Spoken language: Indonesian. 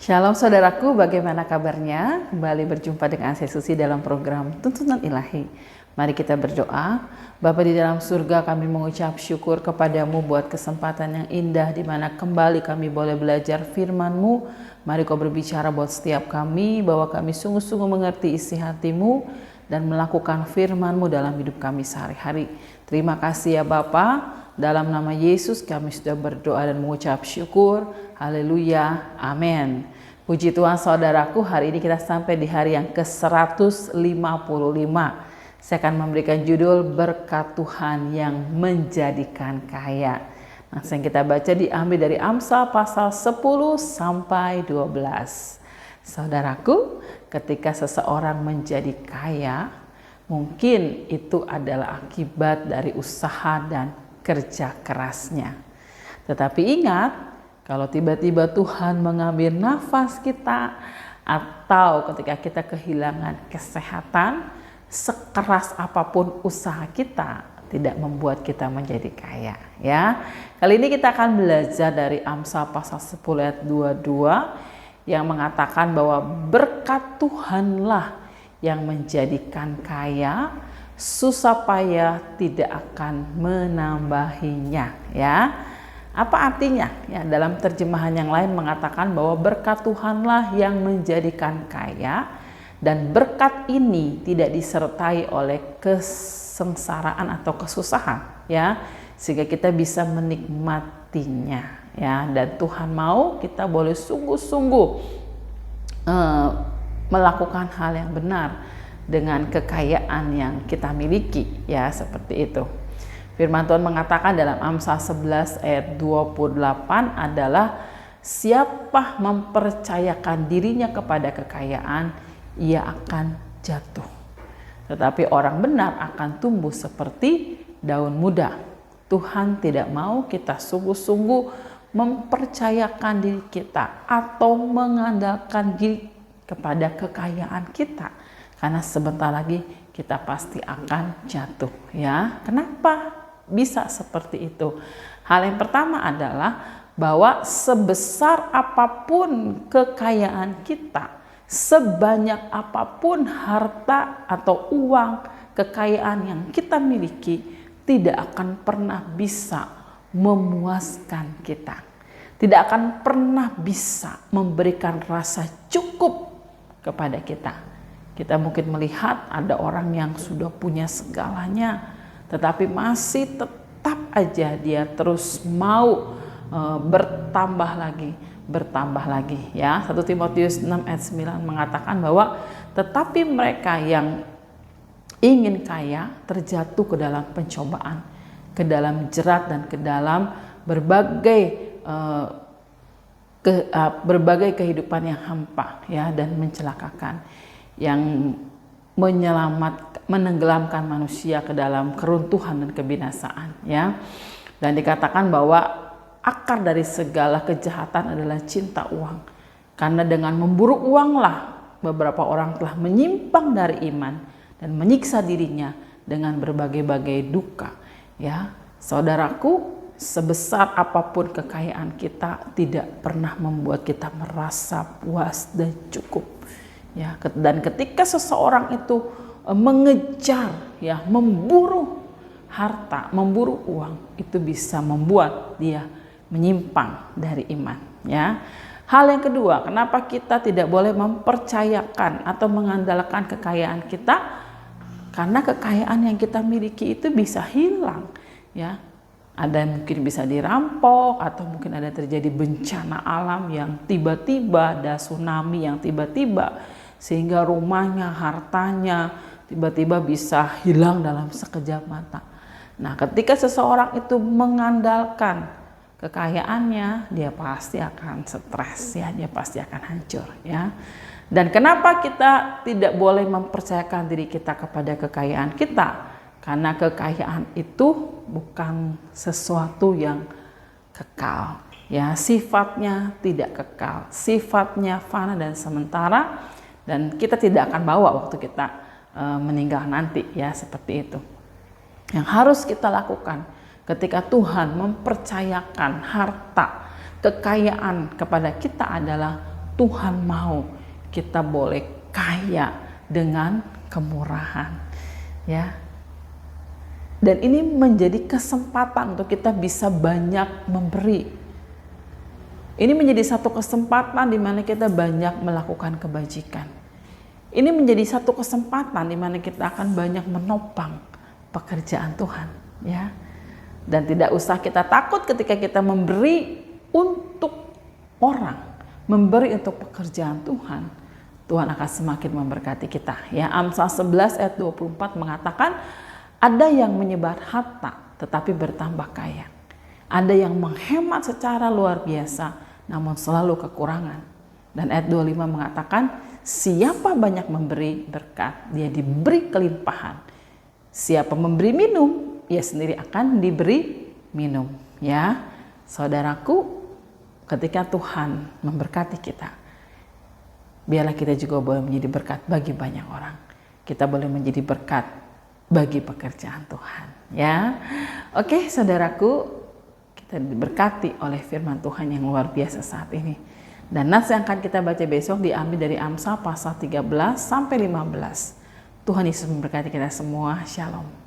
Shalom saudaraku, bagaimana kabarnya? Kembali berjumpa dengan saya Susi dalam program Tuntunan Ilahi. Mari kita berdoa. Bapa di dalam surga, kami mengucap syukur kepadamu buat kesempatan yang indah di mana kembali kami boleh belajar firman-Mu. Mari Kau berbicara buat setiap kami, bahwa kami sungguh-sungguh mengerti isi hati-Mu dan melakukan firman-Mu dalam hidup kami sehari-hari. Terima kasih ya Bapa. Dalam nama Yesus kami sudah berdoa dan mengucap syukur. Haleluya. Amin. Puji Tuhan saudaraku, hari ini kita sampai di hari yang ke-155. Saya akan memberikan judul Berkat Tuhan yang Menjadikan Kaya. Nah, yang kita baca diambil dari Amsal pasal 10 sampai 12. Saudaraku, ketika seseorang menjadi kaya, mungkin itu adalah akibat dari usaha dan kerja kerasnya. Tetapi ingat, kalau tiba-tiba Tuhan mengambil nafas kita, atau ketika kita kehilangan kesehatan, sekeras apapun usaha kita tidak membuat kita menjadi kaya. Ya, kali ini kita akan belajar dari Amsal pasal 10 ayat 22 yang mengatakan bahwa berkat Tuhanlah yang menjadikan kaya, susah payah tidak akan menambahinya. Ya. Apa artinya? Ya, dalam terjemahan yang lain mengatakan bahwa berkat Tuhanlah yang menjadikan kaya, dan berkat ini tidak disertai oleh kesengsaraan atau kesusahan, ya, sehingga kita bisa menikmatinya, ya. Dan Tuhan mau kita boleh sungguh-sungguh melakukan hal yang benar dengan kekayaan yang kita miliki, ya, seperti itu. Firman Tuhan mengatakan dalam Amsal 11 ayat 28 adalah siapa mempercayakan dirinya kepada kekayaan, ia akan jatuh. Tetapi orang benar akan tumbuh seperti daun muda. Tuhan tidak mau kita sungguh-sungguh mempercayakan diri kita atau mengandalkan diri kepada kekayaan kita. Karena sebentar lagi kita pasti akan jatuh, ya. Kenapa bisa seperti itu? Hal yang pertama adalah bahwa sebesar apapun kekayaan kita, sebanyak apapun harta atau uang, kekayaan yang kita miliki tidak akan pernah bisa memuaskan kita. Tidak akan pernah bisa memberikan rasa cukup kepada kita. Kita mungkin melihat ada orang yang sudah punya segalanya, tetapi masih tetap aja dia terus mau bertambah lagi, ya. 1 Timotius 6 ayat 9 mengatakan bahwa tetapi mereka yang ingin kaya terjatuh ke dalam pencobaan, ke dalam jerat dan ke dalam berbagai kehidupan yang hampa, ya, dan mencelakakan, yang menenggelamkan manusia ke dalam keruntuhan dan kebinasaan, ya. Dan dikatakan bahwa akar dari segala kejahatan adalah cinta uang. Karena dengan memburu uanglah beberapa orang telah menyimpang dari iman dan menyiksa dirinya dengan berbagai-bagai duka, ya. Saudaraku, sebesar apapun kekayaan kita tidak pernah membuat kita merasa puas dan cukup, ya. Dan ketika seseorang itu mengejar, ya, memburu harta, memburu uang, itu bisa membuat dia menyimpang dari iman, ya. Hal yang kedua, kenapa kita tidak boleh mempercayakan atau mengandalkan kekayaan kita? Karena kekayaan yang kita miliki itu bisa hilang, ya. Ada yang mungkin bisa dirampok, atau mungkin ada terjadi bencana alam yang tiba-tiba, ada tsunami yang tiba-tiba, sehingga rumahnya, hartanya tiba-tiba bisa hilang dalam sekejap mata. Nah, ketika seseorang itu mengandalkan kekayaannya, dia pasti akan stres, ya, dia pasti akan hancur, ya. Dan kenapa kita tidak boleh mempercayakan diri kita kepada kekayaan kita? Karena kekayaan itu bukan sesuatu yang kekal, ya, sifatnya tidak kekal, sifatnya fana dan sementara, dan kita tidak akan bawa waktu kita meninggal nanti, ya, seperti itu. Yang harus kita lakukan ketika Tuhan mempercayakan harta, kekayaan kepada kita adalah Tuhan mau kita boleh kaya dengan kemurahan, ya. Dan ini menjadi kesempatan untuk kita bisa banyak memberi. Ini menjadi satu kesempatan di mana kita banyak melakukan kebajikan. Ini menjadi satu kesempatan di mana kita akan banyak menopang pekerjaan Tuhan, ya. Dan tidak usah kita takut ketika kita memberi untuk orang, memberi untuk pekerjaan Tuhan. Tuhan akan semakin memberkati kita, ya. Amsal 11 ayat 24 mengatakan, ada yang menyebar harta tetapi bertambah kaya. Ada yang menghemat secara luar biasa namun selalu kekurangan. Dan ayat 25 mengatakan, siapa banyak memberi berkat, dia diberi kelimpahan. Siapa memberi minum, ia sendiri akan diberi minum, ya. Saudaraku, ketika Tuhan memberkati kita, biarlah kita juga boleh menjadi berkat bagi banyak orang. Kita boleh menjadi berkat bagi pekerjaan Tuhan, ya. Oke, saudaraku, kita diberkati oleh firman Tuhan yang luar biasa saat ini. Dan nas yang akan kita baca besok diambil dari Amsal pasal 13 sampai 15. Tuhan Yesus memberkati kita semua. Shalom.